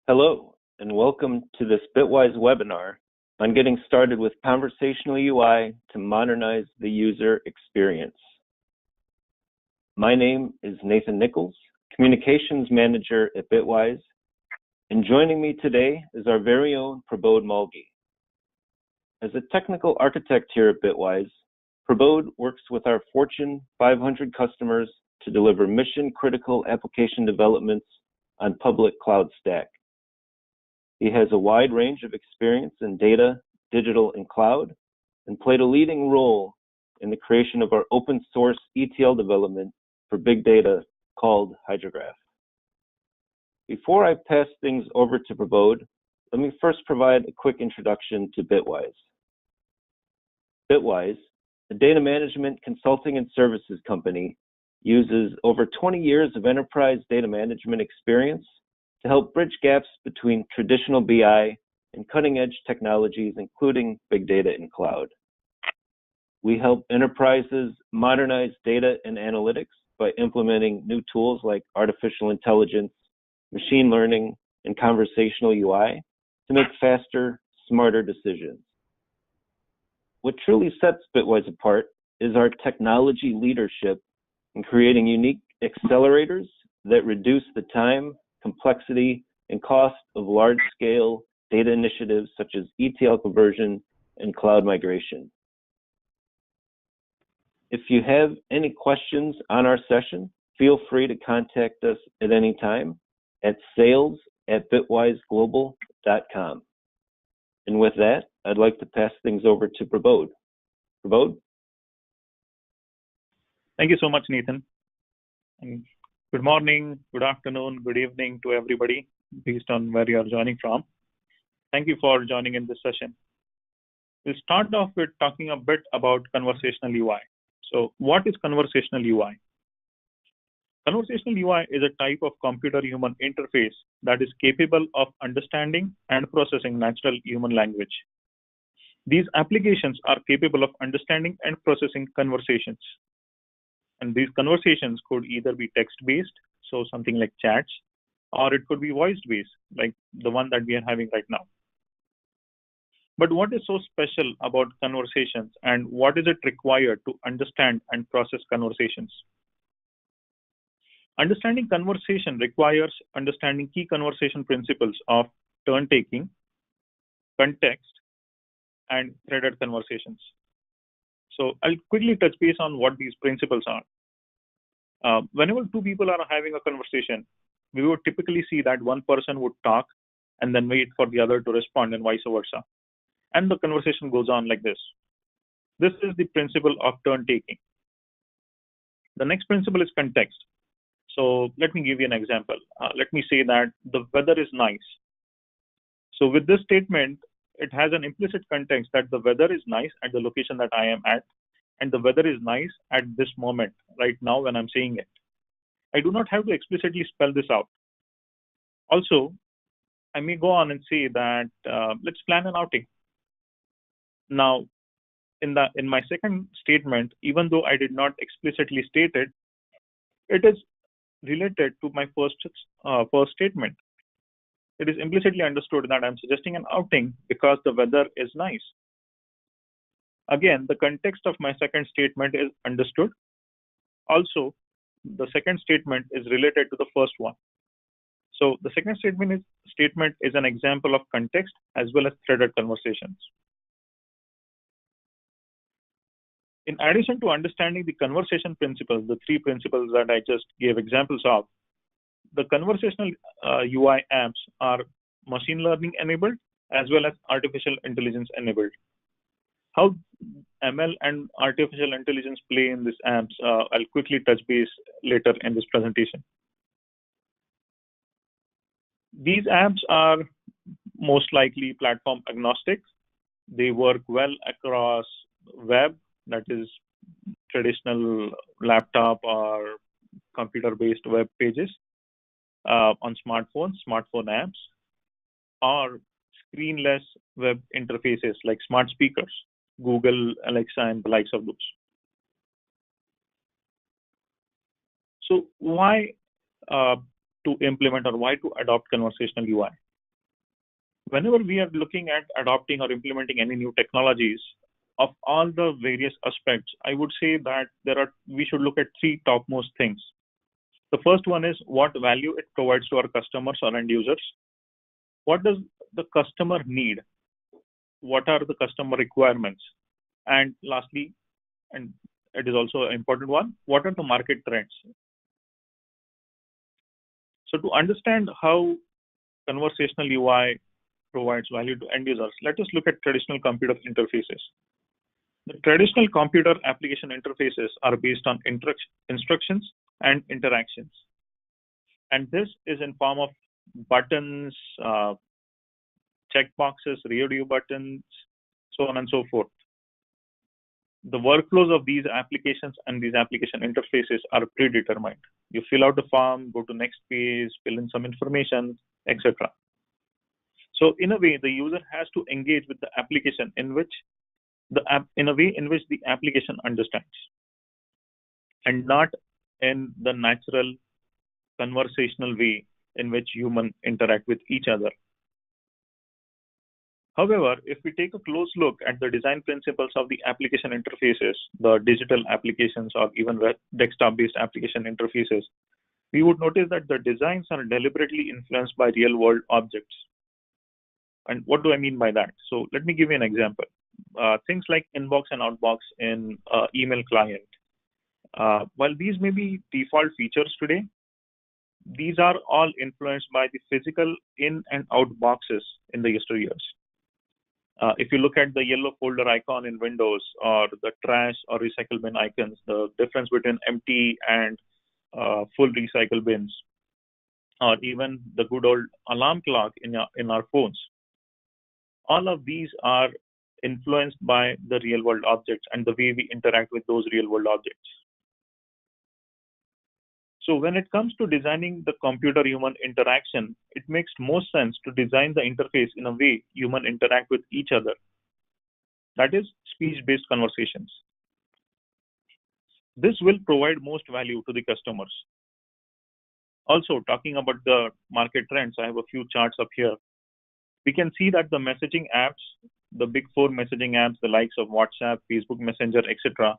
Hello, and welcome to this Bitwise webinar on getting started with Conversational UI to modernize the user experience. My name is Nathan Nichols, Communications Manager at Bitwise, and joining me today is our very own Prabodh Malgi. As a technical architect here at Bitwise, Prabodh works with our Fortune 500 customers to deliver mission-critical application developments on public cloud stack. He has a wide range of experience in data, digital, and cloud, and played a leading role in the creation of our open source ETL development for big data called Hydrograph. Before I pass things over to Prabodh, let me first provide a quick introduction to Bitwise. Bitwise, a data management consulting and services company, uses over 20 years of enterprise data management experience to help bridge gaps between traditional BI and cutting-edge technologies, including big data and cloud. We help enterprises modernize data and analytics by implementing new tools like artificial intelligence, machine learning, and conversational UI to make faster, smarter decisions. What truly sets Bitwise apart is our technology leadership in creating unique accelerators that reduce the time, complexity, and cost of large-scale data initiatives such as ETL conversion and cloud migration. If you have any questions on our session, feel free to contact us at any time at sales@bitwiseglobal.com. And with that, I'd like to pass things over to Prabodh. Prabodh? Thank you so much, Nathan. And good morning, good afternoon, good evening to everybody, based on where you are joining from. Thank you for joining in this session. We'll start off with talking a bit about conversational UI. So what is conversational UI? Conversational UI is a type of computer-human interface that is capable of understanding and processing natural human language. These applications are capable of understanding and processing conversations. And these conversations could either be text-based, so something like chats, or it could be voice-based, like the one that we are having right now. But what is so special about conversations, and what is it required to understand and process conversations? Understanding conversation requires understanding key conversation principles of turn-taking, context, and threaded conversations. So I'll quickly touch base on what these principles are. Whenever two people are having a conversation, we would typically see that one person would talk and then wait for the other to respond and vice versa. And the conversation goes on like this. This is the principle of turn-taking. The next principle is context. So let me give you an example. Let me say that the weather is nice. So with this statement, it has an implicit context that the weather is nice at the location that I am at, and the weather is nice at this moment, right now when I'm saying it. I do not have to explicitly spell this out. Also, I may go on and say that let's plan an outing. Now, in my second statement, even though I did not explicitly state it, it is related to my first statement. It is implicitly understood that I'm suggesting an outing because the weather is nice. Again, the context of my second statement is understood. Also, the second statement is related to the first one. So the second statement is an example of context as well as threaded conversations. In addition to understanding the conversation principles, the three principles that I just gave examples of, the conversational UI apps are machine learning enabled as well as artificial intelligence enabled. How ML and artificial intelligence play in these apps, I'll quickly touch base later in this presentation. These apps are most likely platform agnostic. They work well across web, that is traditional laptop or computer-based web pages, on smartphone apps, or screenless web interfaces like smart speakers, Google, Alexa, and the likes of those. So why to implement or why to adopt conversational UI? Whenever we are looking at adopting or implementing any new technologies, of all the various aspects, I would say that we should look at three topmost things. The first one is what value it provides to our customers or end users. What does the customer need? What are the customer requirements? And lastly, and it is also an important one, what are the market trends? So to understand how conversational UI provides value to end users, let us look at traditional computer interfaces. The traditional computer application interfaces are based on instructions and interactions. And this is in form of buttons, checkboxes, radio buttons, so on and so forth. The workflows of these applications and these application interfaces are predetermined. You fill out the form, go to next page, fill in some information, etc. So in a way, the user has to engage with the application in a way in which the application understands, and not in the natural conversational way in which humans interact with each other. However, if we take a close look at the design principles of the application interfaces, the digital applications or even desktop-based application interfaces, we would notice that the designs are deliberately influenced by real-world objects. And what do I mean by that? So let me give you an example. Things like inbox and outbox in email client. While these may be default features today, these are all influenced by the physical in and out boxes in the yesteryears. If you look at the yellow folder icon in Windows or the trash or recycle bin icons, the difference between empty and full recycle bins, or even the good old alarm clock in our phones, all of these are influenced by the real world objects and the way we interact with those real world objects. So when it comes to designing the computer-human interaction, it makes most sense to design the interface in a way humans interact with each other. That is speech-based conversations. This will provide most value to the customers. Also, talking about the market trends, I have a few charts up here. We can see that the messaging apps, the big four messaging apps, the likes of WhatsApp, Facebook Messenger, etc.,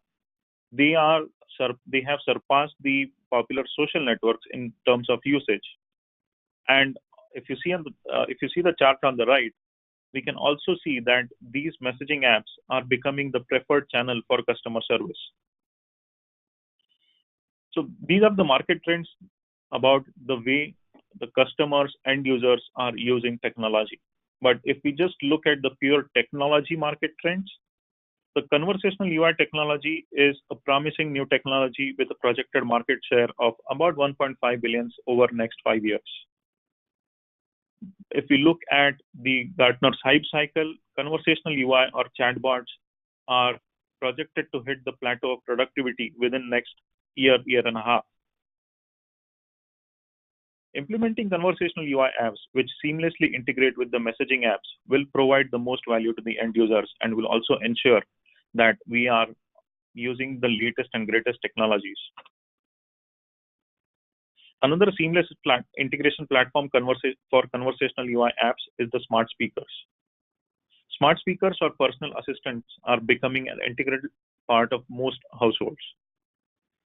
they have surpassed the popular social networks in terms of usage. And if you see the chart on the right, we can also see that these messaging apps are becoming the preferred channel for customer service. So these are the market trends about the way the customers and users are using technology. But if we just look at the pure technology market trends, the conversational UI technology is a promising new technology with a projected market share of about 1.5 billion over next 5 years. If we look at the Gartner's hype cycle, conversational UI or chatbots are projected to hit the plateau of productivity within next year and a half. Implementing conversational UI apps which seamlessly integrate with the messaging apps will provide the most value to the end users and will also ensure that we are using the latest and greatest technologies. Another seamless integration platform for conversational UI apps is the smart speakers. Smart speakers or personal assistants are becoming an integral part of most households.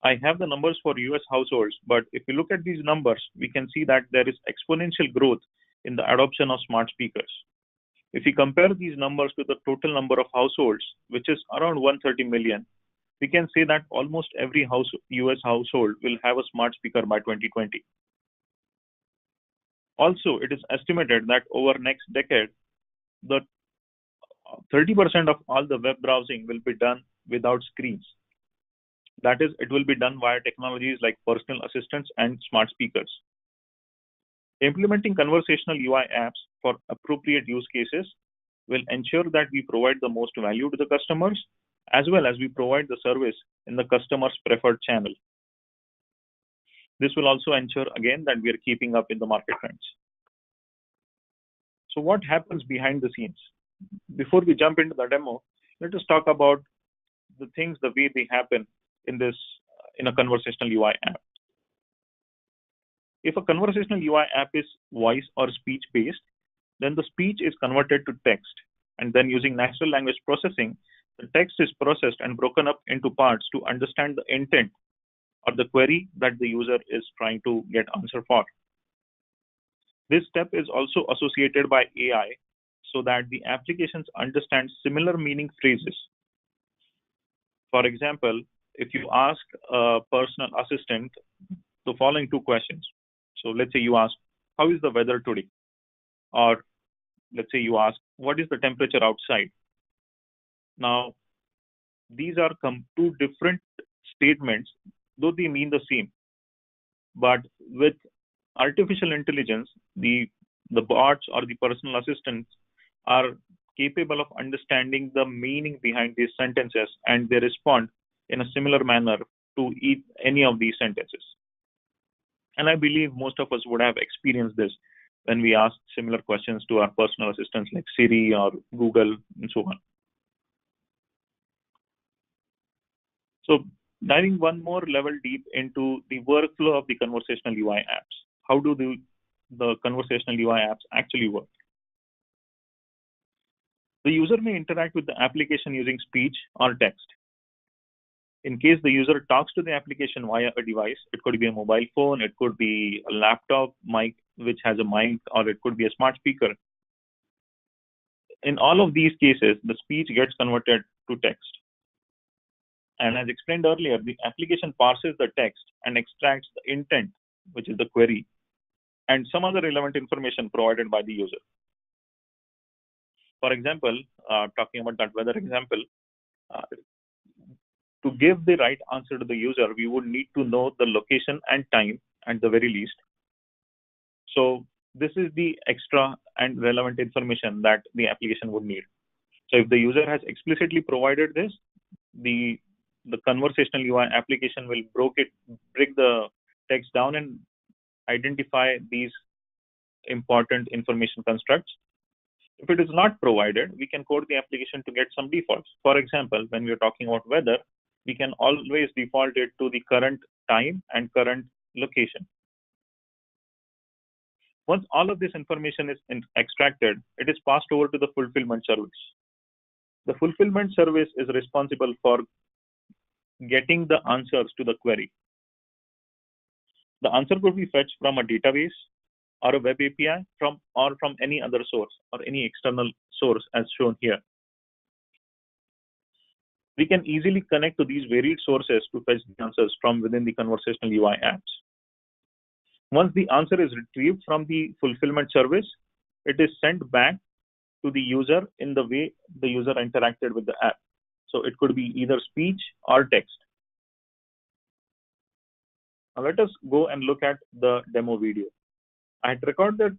I have the numbers for US households, but if you look at these numbers, we can see that there is exponential growth in the adoption of smart speakers. If we compare these numbers to the total number of households, which is around 130 million, we can say that almost every US household will have a smart speaker by 2020. Also, it is estimated that over next decade, the 30% of all the web browsing will be done without screens. That is, it will be done via technologies like personal assistants and smart speakers. Implementing conversational UI apps for appropriate use cases will ensure that we provide the most value to the customers, as well as we provide the service in the customer's preferred channel. This will also ensure, again, that we are keeping up in the market trends. So what happens behind the scenes? Before we jump into the demo, let us talk about the things, the way they happen in a conversational UI app. If a conversational UI app is voice or speech based, Then the speech is converted to text, and then using natural language processing, the text is processed and broken up into parts to understand the intent or the query that the user is trying to get answer for. This step is also associated by AI so that the applications understand similar meaning phrases. For example, if you ask a personal assistant the following two questions. So let's say you ask, how is the weather today? Or let's say you ask, what is the temperature outside? Now, these are two different statements, though they mean the same. But with artificial intelligence, the bots or the personal assistants are capable of understanding the meaning behind these sentences, and they respond in a similar manner to any of these sentences. And I believe most of us would have experienced this when we ask similar questions to our personal assistants like Siri or Google and so on. So diving one more level deep into the workflow of the conversational UI apps. How do the conversational UI apps actually work? The user may interact with the application using speech or text. In case the user talks to the application via a device, it could be a mobile phone, it could be a laptop mic which has a mic, or it could be a smart speaker. In all of these cases, the speech gets converted to text. And as explained earlier, the application parses the text and extracts the intent, which is the query, and some other relevant information provided by the user. For example, talking about that weather example, to give the right answer to the user, we would need to know the location and time at the very least. So this is the extra and relevant information that the application would need. So if the user has explicitly provided this, the conversational UI application will break the text down and identify these important information constructs. If it is not provided, we can code the application to get some defaults. For example, when we're talking about weather, we can always default it to the current time and current location. Once all of this information is extracted, it is passed over to the fulfillment service. The fulfillment service is responsible for getting the answers to the query. The answer could be fetched from a database or a web API from any other source or any external source as shown here. We can easily connect to these varied sources to fetch the answers from within the conversational UI apps. Once the answer is retrieved from the fulfillment service, it is sent back to the user in the way the user interacted with the app. So it could be either speech or text. Now let us go and look at the demo video. I had recorded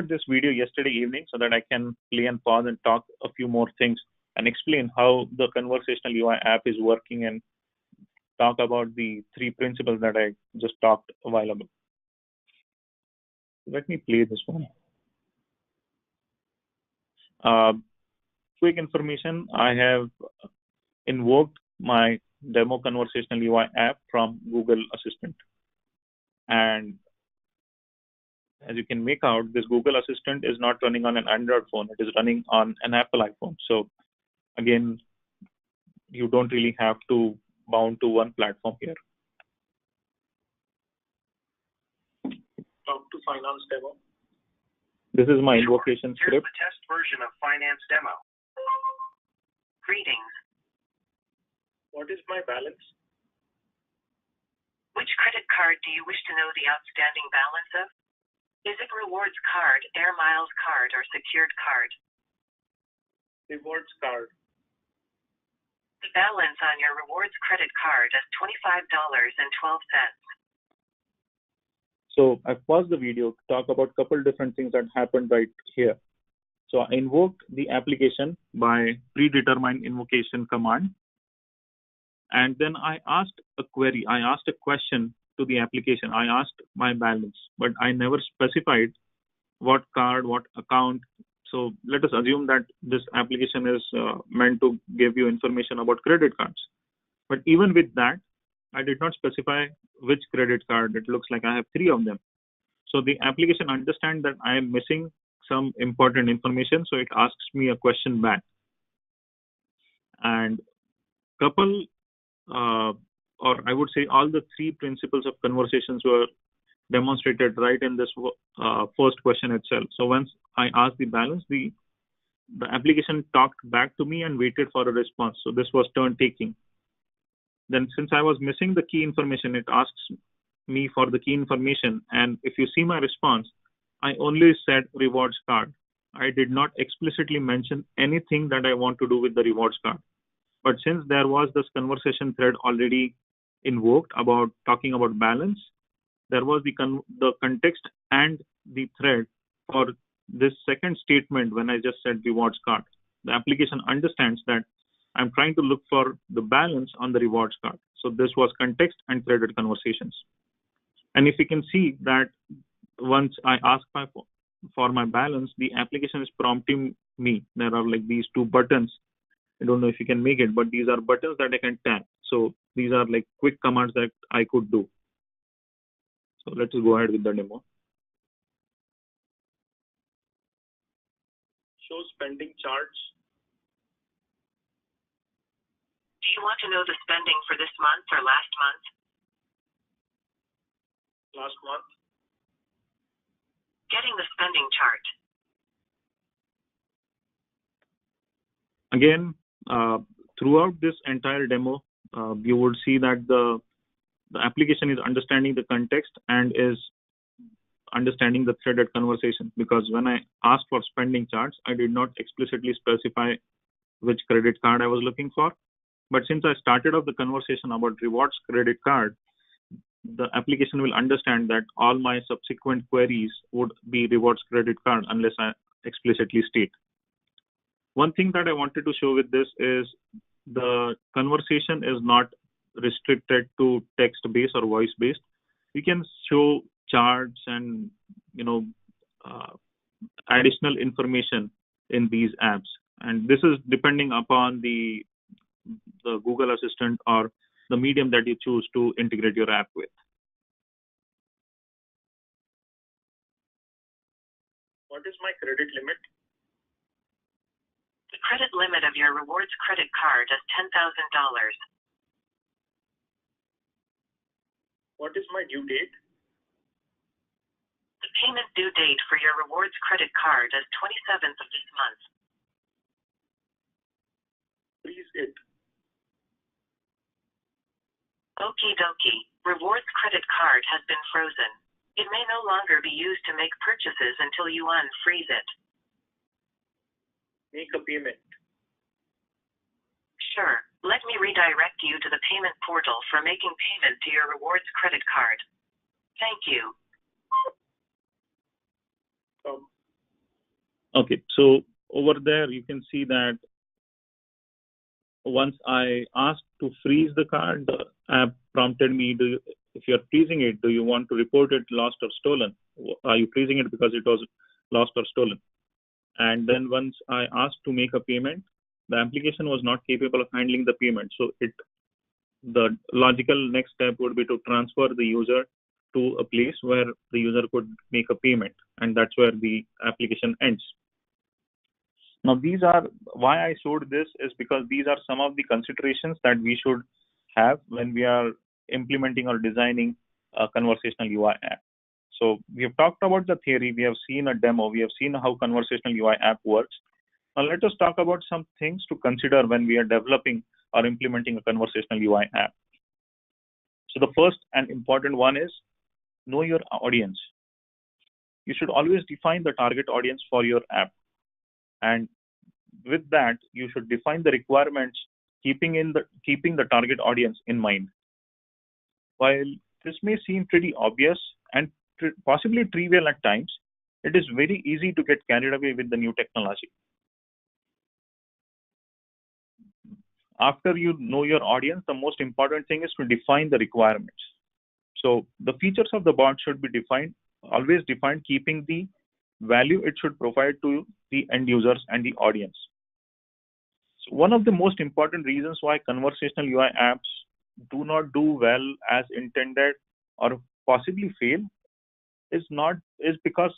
this video yesterday evening so that I can play and pause and talk a few more things and explain how the conversational UI app is working and talk about the three principles that I just talked a while ago. Let me play this one. Quick information, I have invoked my demo conversational UI app from Google Assistant. And as you can make out, this Google Assistant is not running on an Android phone, it is running on an Apple iPhone. So again, you don't really have to bound to one platform here. Talk to finance demo. This is my invocation script. Here's the test version of finance demo. Greetings. What is my balance? Which credit card do you wish to know the outstanding balance of? Is it rewards card, air miles card, or secured card? Rewards card. The balance on your rewards credit card is $25.12. So I've paused the video to talk about a couple different things that happened right here. So I invoked the application by predetermined invocation command. And then I asked a query. I asked a question to the application. I asked my balance, but I never specified what card, what account. So let us assume that this application is meant to give you information about credit cards. But even with that, I did not specify which credit card. It looks like I have 3 of them. So the application understands that I am missing some important information, so it asks me a question back. And couple, or I would say all the three principles of conversations were demonstrated right in this first question itself. So once I asked the balance, the application talked back to me and waited for a response. So this was turn taking. Then since I was missing the key information, it asks me for the key information. And if you see my response, I only said rewards card. I did not explicitly mention anything that I want to do with the rewards card. But since there was this conversation thread already invoked about talking about balance, there was the context and the thread for this second statement when I just said rewards card. The application understands that I'm trying to look for the balance on the rewards card. So this was context and threaded conversations. And if you can see that once I ask for my balance, the application is prompting me. There are like these two buttons. I don't know if you can make it, but these are buttons that I can tap. So these are like quick commands that I could do. So let's go ahead with the demo. Show spending charts. Do you want to know the spending for this month or last month? Last month. Getting the spending chart. Again, throughout this entire demo, you would see that the application is understanding the context and is understanding the threaded conversation, because when I asked for spending charts, I did not explicitly specify which credit card I was looking for. But since I started off the conversation about rewards credit card, the application will understand that all my subsequent queries would be rewards credit card unless I explicitly state. One thing that I wanted to show with this is the conversation is not restricted to text-based or voice-based. We can show charts and additional information in these apps, and this is depending upon the Google Assistant or the medium that you choose to integrate your app with. What is my credit limit? The credit limit of your rewards credit card is $10,000. What is my due date? The payment due date for your rewards credit card is 27th of this month. Freeze it. Okie dokie. Rewards credit card has been frozen. It may no longer be used to make purchases until you unfreeze it. Make a payment. Sure. Let me redirect you to the payment portal for making payment to your rewards credit card. Thank you. Okay, so over there you can see that once I asked to freeze the card, the app prompted me, if you're freezing it, do you want to report it lost or stolen? Are you freezing it because it was lost or stolen? And then once I asked to make a payment, the application was not capable of handling the payment. So the logical next step would be to transfer the user to a place where the user could make a payment, and that's where the application ends. Now, these are why I showed this is because these are some of the considerations that we should have when we are implementing or designing a conversational UI app. So we have talked about the theory, we have seen a demo, we have seen how conversational UI app works. Now let us talk about some things to consider when we are developing or implementing a conversational UI app. So the first and important one is know your audience. You should always define the target audience for your app. And with that, you should define the requirements, keeping the target audience in mind. While this may seem pretty obvious and possibly trivial at times, it is very easy to get carried away with the new technology. After you know your audience, the most important thing is to define the requirements. So the features of the bot should be always defined, keeping the value it should provide to the end users and the audience. So one of the most important reasons why conversational UI apps do not do well as intended or possibly fail is because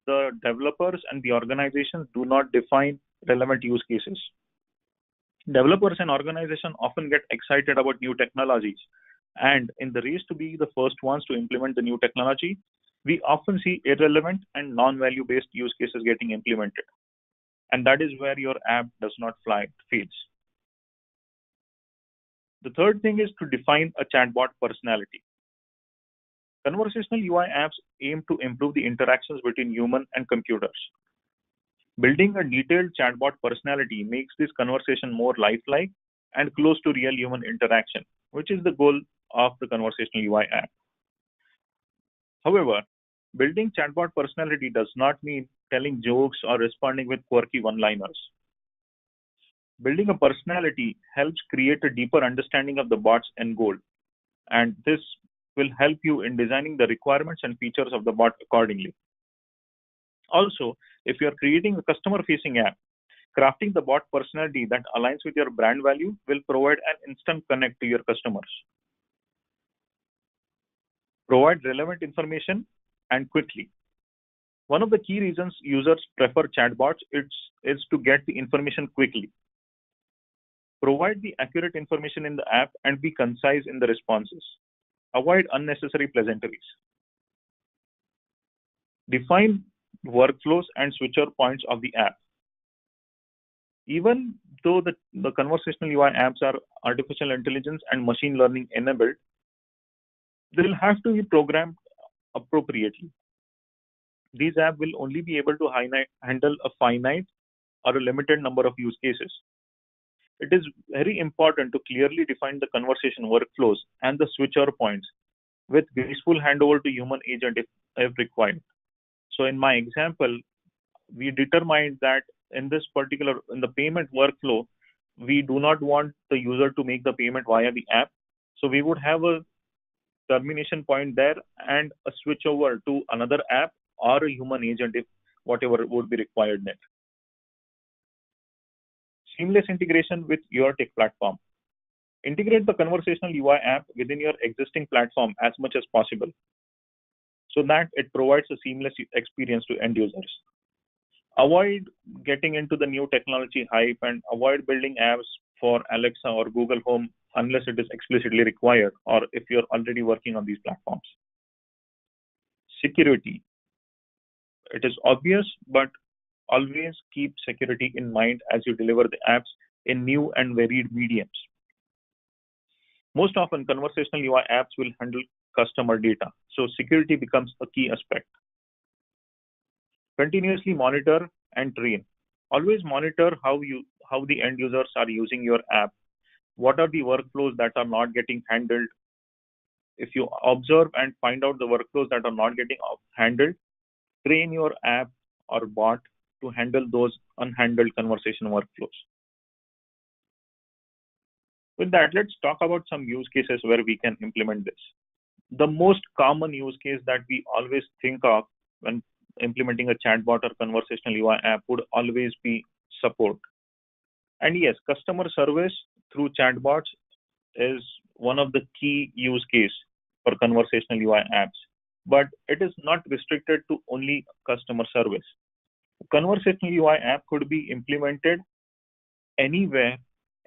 the developers and the organizations do not define relevant use cases. Developers and organizations often get excited about new technologies, and in the race to be the first ones to implement the new technology, we often see irrelevant and non-value based use cases getting implemented. And that is where your app does not fly, it fails. The third thing is to define a chatbot personality. Conversational UI apps aim to improve the interactions between human and computers. Building a detailed chatbot personality makes this conversation more lifelike and close to real human interaction, which is the goal of the conversational UI app. However, building chatbot personality does not mean telling jokes or responding with quirky one-liners. Building a personality helps create a deeper understanding of the bot's end goal, and this will help you in designing the requirements and features of the bot accordingly. Also, if you are creating a customer-facing app, crafting the bot personality that aligns with your brand value will provide an instant connect to your customers. Provide relevant information and quickly. One of the key reasons users prefer chatbots is to get the information quickly. Provide the accurate information in the app and be concise in the responses. Avoid unnecessary pleasantries. Define workflows and switcher points of the app. Even though the conversational UI apps are artificial intelligence and machine learning enabled, they'll have to be programmed appropriately. These apps will only be able to handle a finite or a limited number of use cases. It is very important to clearly define the conversation workflows and the switcher points with graceful handover to human agent if required. So in my example, we determined that in the payment workflow, we do not want the user to make the payment via the app. So we would have a termination point there and a switch over to another app or a human agent if whatever would be required next. Seamless integration with your tech platform. Integrate the conversational UI app within your existing platform as much as possible so that it provides a seamless experience to end users. Avoid getting into the new technology hype and avoid building apps for Alexa or Google Home unless it is explicitly required or if you're already working on these platforms. Security. It is obvious, but always keep security in mind as you deliver the apps in new and varied mediums. Most often, conversational UI apps will handle customer data, so security becomes a key aspect. Continuously monitor and train. Always monitor how the end users are using your app. What are the workflows that are not getting handled? If you observe and find out the workflows that are not getting handled, train your app or bot to handle those unhandled conversation workflows. With that, let's talk about some use cases where we can implement this. The most common use case that we always think of when implementing a chatbot or conversational UI app would always be support. And yes, customer service through chatbots is one of the key use case for conversational UI apps, but it is not restricted to only customer service. Conversational UI app could be implemented anywhere,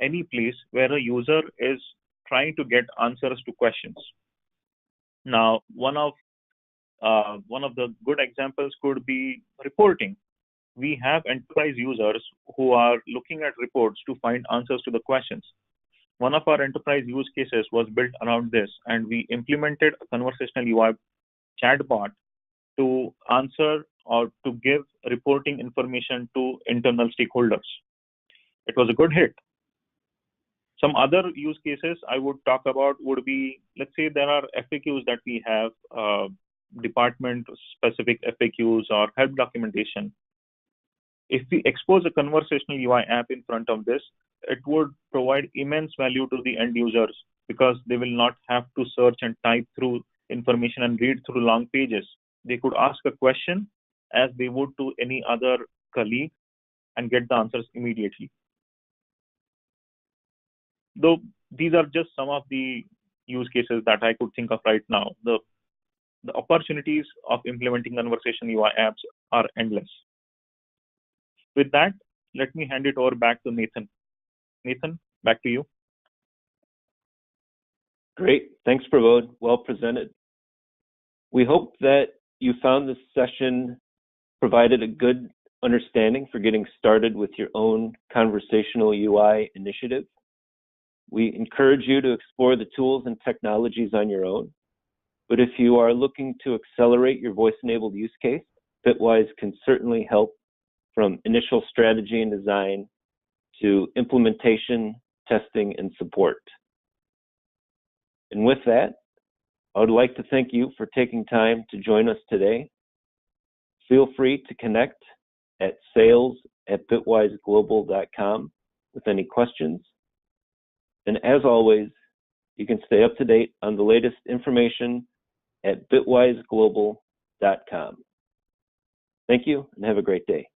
any place where a user is trying to get answers to questions. Now, one of the good examples could be reporting. We have enterprise users who are looking at reports to find answers to the questions. One of our enterprise use cases was built around this, and we implemented a conversational UI chatbot to answer or to give reporting information to internal stakeholders. It was a good hit. Some other use cases I would talk about would be, let's say there are FAQs that we have, department-specific FAQs or help documentation. If we expose a conversational UI app in front of this, it would provide immense value to the end users because they will not have to search and type through information and read through long pages. They could ask a question as they would to any other colleague and get the answers immediately. Though these are just some of the use cases that I could think of right now. The opportunities of implementing conversation UI apps are endless. With that, let me hand it over back to Nathan. Nathan, back to you. Great. Thanks, Prabodh. Well presented. We hope that you found this session provided a good understanding for getting started with your own conversational UI initiative. We encourage you to explore the tools and technologies on your own. But if you are looking to accelerate your voice-enabled use case, Bitwise can certainly help from initial strategy and design to implementation, testing, and support. And with that, I would like to thank you for taking time to join us today. Feel free to connect at sales@bitwiseglobal.com with any questions. And as always, you can stay up to date on the latest information at bitwiseglobal.com. Thank you and have a great day.